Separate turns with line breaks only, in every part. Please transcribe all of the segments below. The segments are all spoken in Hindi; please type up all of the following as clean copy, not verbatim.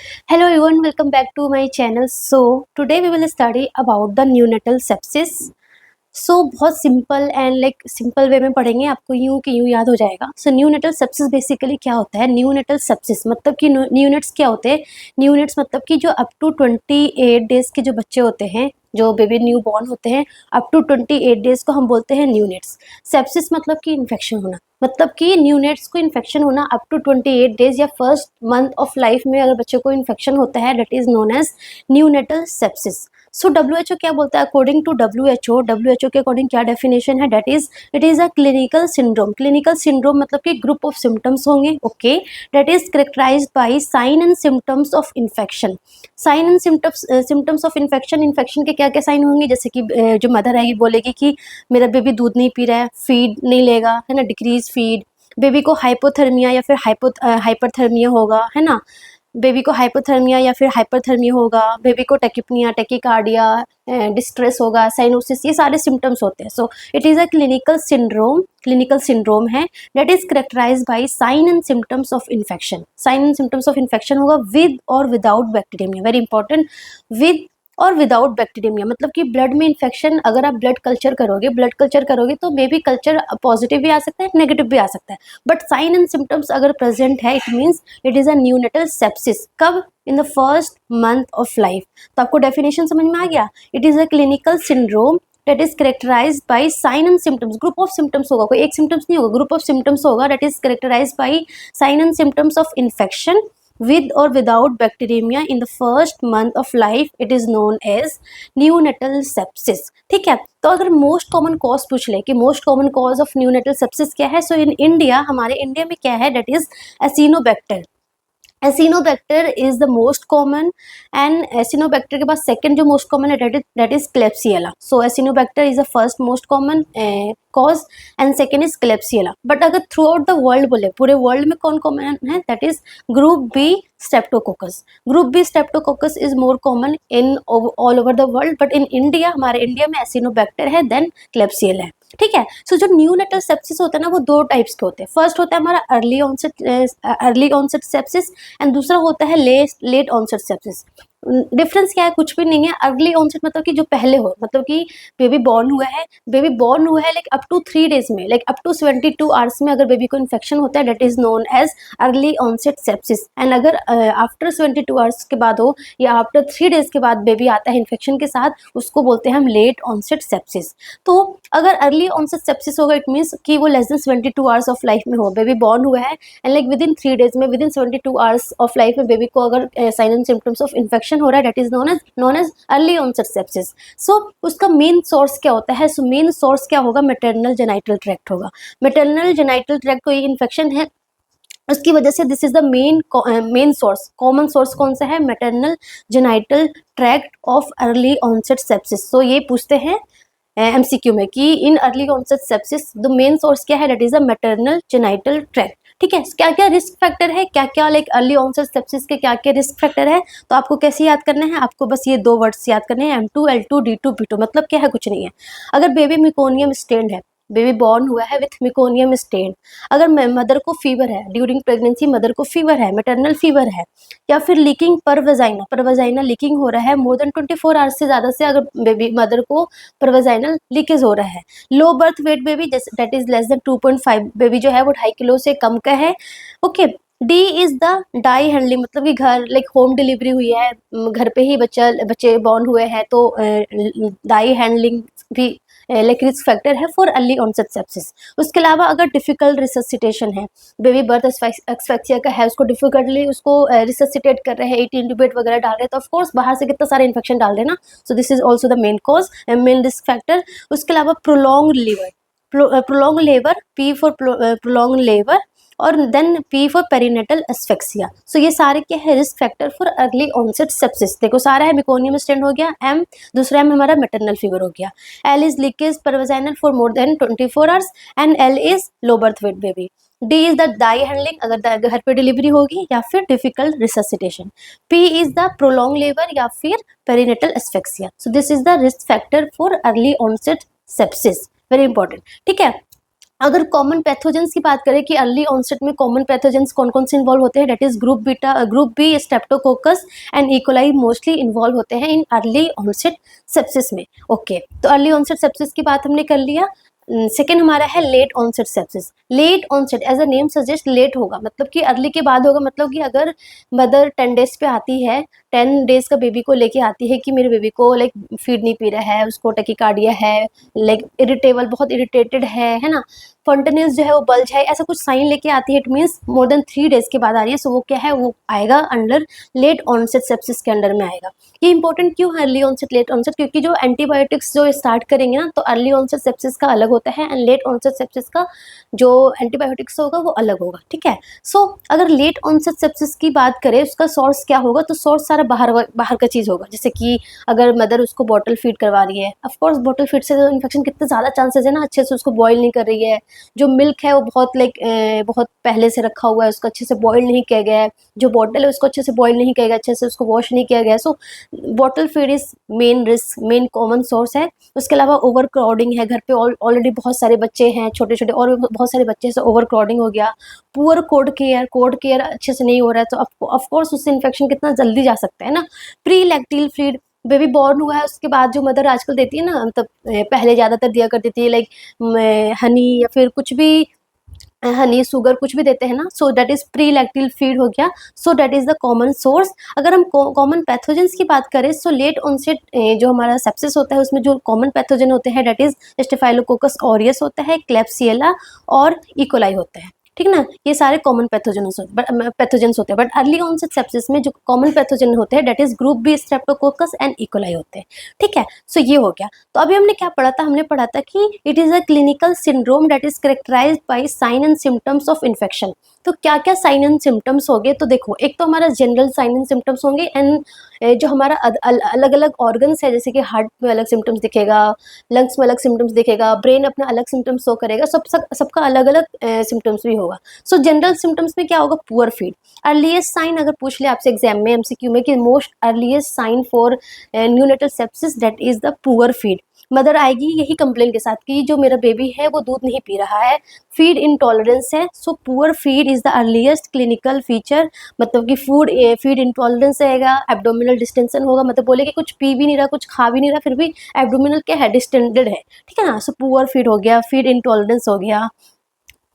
Hello everyone, welcome back to my channel. So today we will study about the neonatal sepsis. बहुत simple and like simple way में पढ़ेंगे, आपको यूं कि यूं याद हो जाएगा. सो न्यूनेटल सेप्सिस बेसिकली क्या होता है? न्यूनेटल सेप्सिस मतलब कि न्यूनेट्स क्या होते हैं? न्यूनेट्स मतलब कि जो अप टू 28 डेज के जो बच्चे होते हैं, जो बेबी न्यू बॉर्न होते हैं, अप टू 28 डेज को हम बोलते हैं न्यूनेट्स. सेप्सिस मतलब कि इन्फेक्शन होना, मतलब कि न्यूनेट्स को इन्फेक्शन होना अप टू 28 डेज या फर्स्ट मंथ ऑफ लाइफ में अगर बच्चे को इन्फेक्शन होता है, that is known as neonatal sepsis. So WHO क्या बोलता है? अकॉर्डिंग टू WHO के अकॉर्डिंग क्या डेफिनेशन है? That is it is a clinical syndrome. Clinical syndrome मतलब कि ग्रुप ऑफ सिम्टम्स होंगे, okay, that is characterised by sign and symptoms of infection. Sign and symptoms of infection. Infection के क्या क्या साइन होंगे? जैसे कि जो मदर है बोलेगी कि मेरा बेबी दूध नहीं पी रहा है, फीड नहीं लेगा, है ना, डिक्रीज फीड. बेबी को हाइपोथर्मिया या फिर हाइपरथर्मिया होगा, है ना. बेबी को हाइपोथर्मिया या फिर हाइपरथर्मिया होगा. बेबी को टेकिपनिया, टेकिकार्डिया, डिस्ट्रेस होगा, साइनोसिस, ये सारे सिम्टम्स होते हैं. So it is a clinical syndrome है that is characterised by sign and symptoms of infection. Sign and symptoms of infection होगा विद और without bacteraemia. Very important, with और विदाउट बैक्टीरियमिया मतलब कि ब्लड में इन्फेक्शन. अगर आप ब्लड कल्चर करोगे तो मे बी कल्चर पॉजिटिव भी आ सकता है, नेगेटिव भी आ सकता है, बट साइन एंड सिम्टम्स अगर प्रेजेंट है, it means it is a neonatal sepsis. कब? In the first month of life. तो आपको डेफिनेशन समझ में आ गया. It is a clinical syndrome that is characterized by sign and symptoms. group of symptoms होगा, कोई एक symptoms नहीं होगा, group of symptoms होगा that is characterized by sign and symptoms of infection with or without bacteremia in the first month of life. It is known as neonatal sepsis. ठीक है. तो अगर मोस्ट कॉमन कॉज पूछ ले कि most common cause of neonatal sepsis क्या है, सो इन इंडिया, हमारे इंडिया में क्या है, that is acinetobacter. Acinetobacter is the most common and acinetobacter के बाद सेकंड जो मोस्ट कॉमन है that is klebsiella. So acinetobacter is the first most common cause and second is klebsiella. But अगर थ्रू आउट द वर्ल्ड बोले, पूरे वर्ल्ड में कौन कॉमन है, that is group B streptococcus. Group B streptococcus is more common in all over the world, but in India, हमारे इंडिया में एसिनोबैक्टर है, देन क्लेप्सियला है. ठीक है. सो जो न्यूनेटल सेप्सिस होता है ना, वो दो टाइप्स के होते हैं. फर्स्ट होता है हमारा अर्ली ऑनसेट सेप्सिस एंड दूसरा होता है लेट ऑनसेट सेप्सिस. डिफरेंस क्या है? कुछ भी नहीं है. अर्ली ऑनसेट मतलब कि जो पहले हो, मतलब कि बेबी बॉर्न हुआ है लाइक अप टू 3 डेज में, लाइक अप टू 72 आवर्स में अगर बेबी को इन्फेक्शन होता है, that is known as early onset sepsis. And अगर आफ्टर 72 आवर्स के बाद हो या आफ्टर 3 डेज के बाद बेबी आता है इन्फेक्शन के साथ, उसको बोलते हैं हम लेट ऑनसेट सेप्सिस. तो अगर अर्ली ऑनसेट सेप्सिस होगा, इट मीन्स कि वो less than 72 hours of life में हो, बेबी बॉर्न हुआ है and like within 3 days में, within 72 hours of life में बेबी को अगर sign and symptoms of infection हो रहा है, that is known as early onset sepsis. So उसका मेन सोर्स क्या होता है? सो मेन सोर्स क्या होगा? मैटरनल जेनाइटल ट्रैक्ट होगा. मैटरनल जेनाइटल ट्रैक्ट को ये इन्फेक्शन है, उसकी वजह से this is the main source. Common source कौन सा है? Maternal genital tract of early onset sepsis. So ये पूछते हैं एमसीक्यू में कि in early onset sepsis the main source क्या है? That is a maternal genital tract. ठीक है. क्या क्या रिस्क फैक्टर है, क्या क्या लाइक अर्ली ऑनसेट सेप्सिस के क्या क्या रिस्क फैक्टर है? तो आपको कैसे याद करना है? आपको बस ये दो वर्ड्स याद करने हैं, M2 L2 D2 B2. मतलब क्या है? कुछ नहीं है. अगर बेबी मिकोनियम स्टेन्ड है, बेबी बॉर्न हुआ है विथ मिकोनियम स्टेन, अगर मदर को फीवर है, ड्यूरिंग प्रेगनेंसी मदर को फीवर है, मैटरनल फीवर है, या फिर लीकिंग पर वजाइना लीकिंग हो रहा है मोर देन 24 आवर्स से ज़्यादा से, अगर बेबी मदर को पर वजाइनल लीकेज हो रहा है. Low birth weight baby that is less than 2.5, baby जो है वो 2.5 किलो से कम का है. Okay. D is the dai handling मतलब कि घर लाइक होम डिलीवरी हुई है, घर पे ही बच्चे बॉर्न हुए हैं, तो डाई हैंडलिंग भी लाइक रिस्क फैक्टर है फॉर अर्ली ऑनसेट सेप्सिस. उसके अलावा अगर डिफिकल्ट रिससिटेशन है, बेबी बर्थ एस्फेक्सिया का है, उसको डिफिकल्टली उसको रिससिटेट कर रहे हैं, 18 ट्यूबेट वगैरह डाल रहे हैं, तो ऑफकोर्स बाहर से कितना सारा इन्फेक्शन डाल रहे हैं ना. So this is also the main cause, main risk factor. उसके अलावा prolong labour, P for prolong labour, और then P for perinatal asphyxia. So ये सारे क्या है? Risk factor for early onset sepsis. देखो सारा है. मिकोनियम स्टेन हो गया एम, दूसरा एम हमारा मैटरनल फीवर हो गया. L is leakage per vaginal for more than 24 hours and L is low birth weight baby. D is the dai handling, अगर घर पे डिलीवरी होगी, या फिर difficult resuscitation. P is the prolong labour या फिर perinatal asphyxia. So this is the risk factor for early onset sepsis. Very important. ठीक है. अगर कॉमन पैथोजेंस की बात करें कि अर्ली ऑनसेट में कॉमन पैथोजेंस कौन कौन से इन्वॉल्व होते हैं, that is group B streptococcus and E coli mostly involve होते हैं इन अर्ली ऑनसेट सेप्सिस में। ओके, तो अर्ली ऑनसेट सेप्सिस की बात हमने कर लिया। सेकेंड हमारा है late onset sepsis. Late onset as a name suggest late होगा, मतलब कि अर्ली के बाद होगा, मतलब कि अगर मदर 10 डेज पे आती है, 10 डेज का बेबी को लेके आती है कि मेरे बेबी को लाइक फीड नहीं पी रहा है, उसको टैकीकार्डिया है, लाइक इरिटेबल, बहुत इरिटेटेड है ना, स्पॉन्टेनियस जो है वो बल्ज है, ऐसा कुछ साइन लेके आती है, it means more than 3 days के बाद आ रही है, सो वो क्या है, वो आएगा अंडर लेट ऑनसेट सेप्सिस के अंडर में आएगा। ये इंपॉर्टेंट क्यों है अर्ली ऑनसेट लेट ऑनसेट, क्योंकि जो एंटीबायोटिक्स जो स्टार्ट करेंगे ना, तो अर्ली ऑनसेट सेप्सिस का अलग होता है एंड लेट ऑनसेट सेप्सिस का जो एंटीबायोटिक्स होगा वो अलग होगा, ठीक है। सो अगर लेट ऑनसेट सेप्सिस की बात करें, उसका सोर्स क्या होगा, तो सोर्स सारा बाहर का चीज़ होगा, जैसे कि अगर मदर उसको बॉटल फीड करवा रही है, ऑफकोर्स बॉटल फीड से इन्फेक्शन कितने ज़्यादा चांसेस है ना, अच्छे से उसको बॉयल नहीं कर रही है, जो मिल्क है वो बहुत बहुत पहले से रखा हुआ है, उसको अच्छे से बॉयल नहीं किया गया है, जो बॉटल है उसको अच्छे से बॉयल नहीं किया गया, अच्छे से उसको वॉश नहीं किया गया, so bottle feed is main risk, main common source है। उसके अलावा ओवर क्राउडिंग है, घर पे ऑलरेडी बहुत सारे बच्चे हैं, छोटे छोटे और भी बहुत सारे बच्चे से ओवर क्राउडिंग हो गया, पुअर कोड केयर अच्छे से नहीं हो रहा है, तो ऑफकोर्स उससे इन्फेक्शन कितना जल्दी जा सकता है ना। प्री लैक्टिल फीड, बेबी बॉर्न हुआ है उसके बाद जो मदर आजकल देती है ना, मतलब पहले ज़्यादातर दिया करती थी लाइक हनी या फिर कुछ भी, हनी शुगर कुछ भी देते हैं ना, so that is prelacteal feed हो गया, so that is the common source. अगर हम कॉमन पैथोजेंस की बात करें, सो लेट ऑनसेट जो हमारा सेप्सिस होता है उसमें जो कॉमन पैथोजन होते हैं दैट इज स्टेफाइलोकोकस ऑरियस होता है, क्लेब्सिएला और इकोलाई होता है, ठीक ना, ये सारे कॉमन पैथोजेंस होते हैं। बट अर्ली ऑनसेट सेप्सिस में जो कॉमन पैथोजन होते हैं that is group B streptococcus and E coli होते हैं, ठीक है। सो ये हो गया। तो अभी हमने क्या पढ़ा था, हमने पढ़ा था कि it is a clinical syndrome that is characterised by sign and symptoms of infection. तो क्या क्या साइन एंड सिम्टम्स हो गए, तो देखो, एक तो हमारा जनरल साइन एंड सिम्टम्स होंगे एंड जो हमारा अलग अलग ऑर्गन्स है, जैसे कि हार्ट में अलग सिम्टम्स दिखेगा, लंग्स में अलग सिम्टम्स दिखेगा, ब्रेन अपना अलग सिम्टम्स शो करेगा, सबका अलग अलग सिम्टम्स भी होगा। सो जनरल सिम्टम्स में क्या होगा, पुअर फीड। अर्लीस्ट साइन अगर पूछ ले आपसे एग्जाम में एमसीक्यू में कि most earliest sign for neonatal sepsis that is the poor feed. Mother आएगी यही कंप्लेन के साथ कि जो मेरा बेबी है वो दूध नहीं पी रहा है, फीड इंटॉलरेंस है, so poor feed is the earliest clinical feature, मतलब कि फीड इंटॉलरेंस रहेगा, एब्डोमिनल डिस्टेंशन होगा, मतलब बोले कि कुछ पी भी नहीं रहा, कुछ खा भी नहीं रहा, फिर भी एब्डोमिनल क्या है, डिस्टेंडेड है, ठीक है ना। सो पुअर फीड हो गया, फीड इंटॉलरेंस हो गया,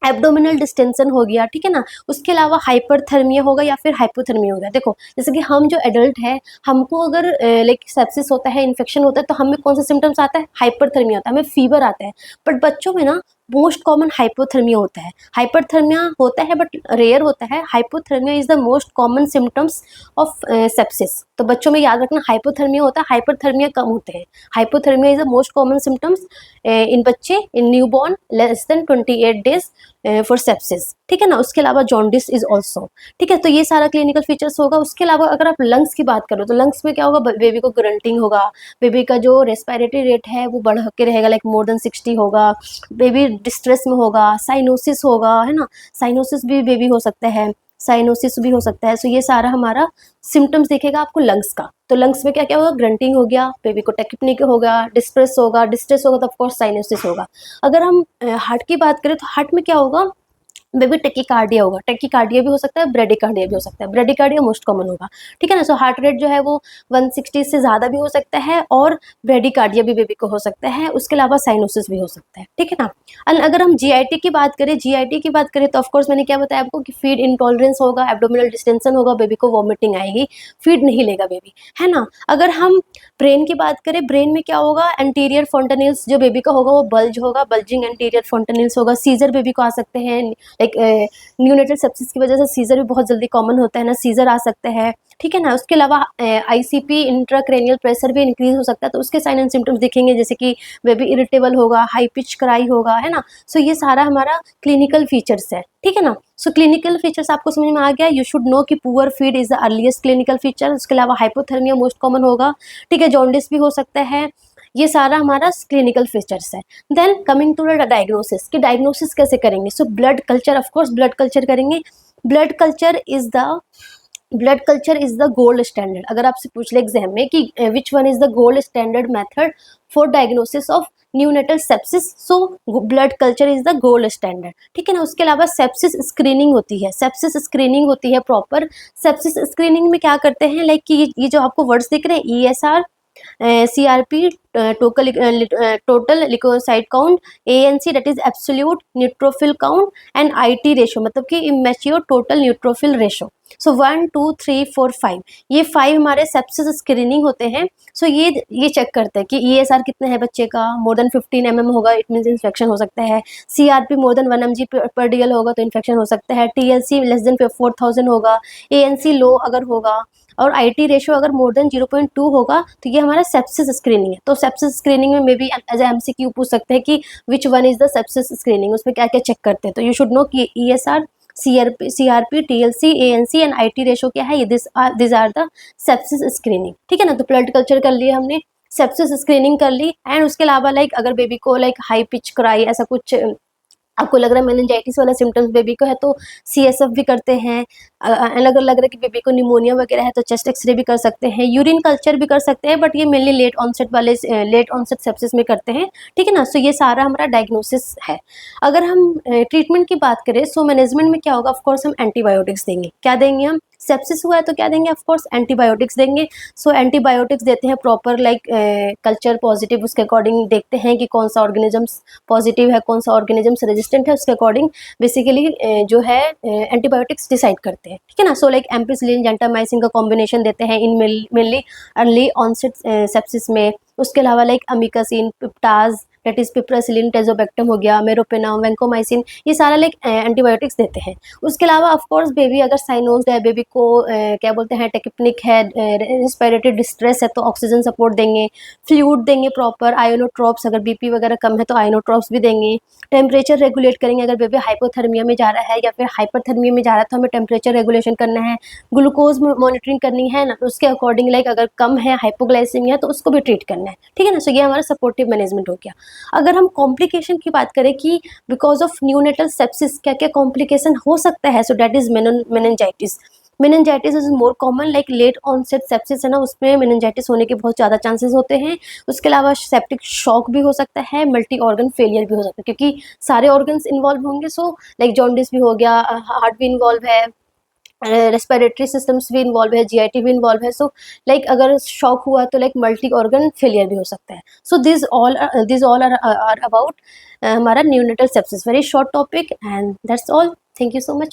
एब्डोमिनल डिस्टेंशन हो गया, ठीक है ना। उसके अलावा हाइपरथर्मिया होगा या फिर हाइपोथर्मिया होगा। देखो, जैसे कि हम जो एडल्ट है, हमको अगर लाइक सेप्सिस होता है, इन्फेक्शन होता है, तो हमें कौन सा सिम्टम्स आता है, हाइपरथर्मिया आता है, हमें फीवर आता है। बट बच्चों में ना मोस्ट कॉमन हाइपोथर्मिया होता है। हाइपरथर्मिया होता है बट रेयर होता है। Hypothermia is the most common symptoms of sepsis. तो बच्चों में याद रखना, हाइपोथर्मिया होता है, हाइपरथर्मिया कम होते हैं। Hypothermia is the most common symptoms in बच्चे, in newborn less than 28 days for sepsis, ठीक है ना। उसके अलावा जॉन्डिस इज ऑल्सो, ठीक है। तो ये सारा क्लिनिकल फीचर्स होगा। उसके अलावा अगर आप लंग्स की बात करो, तो लंग्स में क्या होगा, बेबी को ग्रंटिंग होगा, बेबी का जो रेस्पिरेटरी रेट है वो बढ़ के रहेगा, लाइक मोर देन 60 होगा, बेबी डिस्ट्रेस में होगा, साइनोसिस होगा, है ना, साइनोसिस भी बेबी हो सकता है, साइनोसिस भी हो सकता है। सो ये सारा हमारा सिम्टम्स दिखेगा आपको लंग्स का। तो लंग्स में क्या क्या होगा, ग्रंटिंग हो गया, बेबी को टेक्निक होगा, डिस्ट्रेस होगा तो ऑफकोर्स साइनोसिस होगा। अगर हम हार्ट की बात करें, तो हार्ट में क्या होगा, बेबी टेकीकार्डिया होगा, टेकीकार्डिया भी हो सकता है, ब्रेडिकार्डिया भी हो सकता है, ब्रेडिकार्डिया मोस्ट कॉमन होगा, ठीक है ना। सो हार्ट रेट जो है वो 160 से ज़्यादा भी हो सकता है और ब्रेडिकार्डिया भी बेबी को हो सकता है। उसके अलावा साइनोसिस भी हो सकता है, ठीक है ना। अगर हम जीआईटी की बात करें, तो ऑफकोर्स मैंने क्या बताया आपको कि फीड इंटॉलरेंस होगा, एब्डोमिनल डिस्टेंशन होगा, बेबी को वॉमिटिंग आएगी, फीड नहीं लेगा बेबी, है ना। अगर हम ब्रेन की बात करें, ब्रेन में क्या होगा, एंटीरियर फॉन्टेनिल्स जो बेबी का होगा वो बल्ज होगा, बल्जिंग एंटीरियर फॉन्टेनिल्स होगा, सीजर बेबी को आ सकते हैं, लाइक न्यूनेटल सेप्सिस की वजह से सीजर भी बहुत जल्दी कॉमन होता है ना, सीजर आ सकते हैं, ठीक है ना। उसके अलावा आईसीपी इंट्राक्रेनियल प्रेशर भी इंक्रीज हो सकता है, तो उसके साइन एंड सिम्टम्स दिखेंगे, जैसे कि बेबी इरिटेबल होगा, हाई पिच क्राई होगा, है ना। सो ये सारा हमारा क्लिनिकल फीचर्स है, ठीक है ना। सो क्लिनिकल फीचर्स आपको समझ में आ गया। यू शुड नो कि poor feed is the earliest clinical feature. उसके अलावा हाइपोथर्मिया मोस्ट कॉमन होगा, ठीक है, जॉन्डिस भी हो सकता है। ये सारा हमारा क्लिनिकल फीचर्स है। Then coming to the diagnosis, कि डायग्नोसिस कैसे करेंगे। So blood culture, of course blood culture करेंगे। Blood culture is the gold standard. अगर आपसे पूछ ले एग्जाम में कि which one is the gold standard method for diagnosis of neonatal sepsis, so blood culture is the gold standard, ठीक है ना। उसके अलावा सेप्सिस स्क्रीनिंग होती है, सेप्सिस स्क्रीनिंग होती है प्रॉपर। सेप्सिस स्क्रीनिंग में क्या करते हैं, लाइक कि ये जो आपको वर्ड्स दिख रहे हैं, ESR, CRP, total leucocyte count, ANC that is absolute neutrophil count, and IT ratio मतलब कि immature total neutrophil ratio. So 1 2 3 4 5, ये 5 हमारे सेप्सिस स्क्रीनिंग होते हैं। सो ये चेक करते हैं कि ESR कितना है बच्चे का, मोर देन 15 mm होगा, इट मीन्स इन्फेक्शन हो सकता है। CRP मोर देन 1 mg पर DL होगा तो इन्फेक्शन हो सकता है। TLC लेस देन 4000 होगा। ANC लो अगर होगा, और IT रेशियो अगर मोर देन 0.2 होगा तो ये हमारा सेप्सिस स्क्रीनिंग है। तो सेप्सिस स्क्रीनिंग में मे बी एज MCQ पूछ सकते हैं कि which one is the sepsis screening, उसमें क्या क्या चेक करते हैं। तो यू शुड नो कि ESR, CRP, TLC, ANC and IT ratio क्या है, ये this are the sepsis screening, ठीक है ना। तो ब्लड कल्चर कर लिए हमने, सेप्सिस स्क्रीनिंग कर ली, एंड उसके अलावा लाइक अगर बेबी को लाइक हाई पिच क्राई ऐसा कुछ आपको लग रहा है मेनिंजाइटिस वाला सिम्टम्स बेबी को है तो CSF भी करते हैं। अगर लग रहा है कि बेबी को निमोनिया वगैरह है तो चेस्ट एक्सरे भी कर सकते हैं, यूरिन कल्चर भी कर सकते हैं, बट ये मेनली लेट ऑनसेट सेप्सिस में करते हैं, ठीक है ना। सो ये सारा हमारा डायग्नोसिस है। अगर हम ट्रीटमेंट की बात करें, सो मैनेजमेंट में क्या होगा, ऑफकोर्स हम एंटीबायोटिक्स देंगे। क्या देंगे हम, सेप्सिस हुआ है तो क्या देंगे, ऑफकोर्स एंटीबायोटिक्स देंगे। सो एंटीबायोटिक्स देते हैं प्रॉपर, लाइक कल्चर पॉजिटिव, उसके अकॉर्डिंग देखते हैं कि कौन सा ऑर्गेनिजम्स पॉजिटिव है, कौन सा ऑर्गेनिजम्स रेजिस्टेंट है, उसके अकॉर्डिंग बेसिकली जो है एंटीबायोटिक्स डिसाइड करते हैं, ठीक है ना। सो लाइक एम्पिसिलिन जेंटामाइसिन का कॉम्बिनेशन देते हैं in mainly early onset sepsis में। उसके अलावा like amikacin, piptaz that is piperacillin, tazobactam हो गया, मेरोपेनम, वैंकोमाइसिन, ये सारा लाइक एंटीबायोटिक्स देते हैं। उसके अलावा ऑफकोर्स बेबी अगर साइनोज्ड है, बेबी को क्या बोलते हैं टेकिपनिक है, रेस्पिरेटरी डिस्ट्रेस है तो ऑक्सीजन सपोर्ट देंगे, फ्लूइड देंगे प्रॉपर, आयोनोट्रॉप्स, अगर BP वगैरह कम है तो आयोनोट्रॉप्स भी देंगे। टेम्परेचर रेगुलेट करेंगे, अगर बेबी हाइपोथर्मिया में जा रहा है या फिर हाइपरथर्मिया में जा रहा है तो हमें टेम्परेचर रेगुलेशन करना है, ग्लूकोज मॉनिटरिंग करनी है ना, तो उसके अकॉर्डिंग लाइक अगर कम है, हाइपोग्लाइसीमिया, तो उसको भी ट्रीट करना है, ठीक है ना। सो ये हमारा सपोर्टिव मैनेजमेंट हो गया। अगर हम कॉम्प्लिकेशन की बात करें कि बिकॉज ऑफ न्यूनेटल सेप्सिस क्या क्या कॉम्प्लिकेशन हो सकता है, so that is meningitis. Meningitis is more common, like late onset sepsis है ना, उसमें मेनिंजाइटिस होने के बहुत ज़्यादा चांसेस होते हैं। उसके अलावा सेप्टिक शॉक भी हो सकता है, मल्टी ऑर्गन फेलियर भी हो सकता है, क्योंकि सारे ऑर्गन्स इन्वॉल्व होंगे। सो लाइक जॉन्डिस भी हो गया, हार्ट भी इन्वॉल्व है, रेस्पिरेटरी सिस्टम्स भी इन्वॉल्व है, GIT भी इन्वॉल्व है। सो लाइक अगर शॉक हुआ तो लाइक मल्टी ऑर्गन फेलियर भी हो सकता है। So this all are about हमारा neonatal sepsis, very short topic, and that's all. Thank you so much.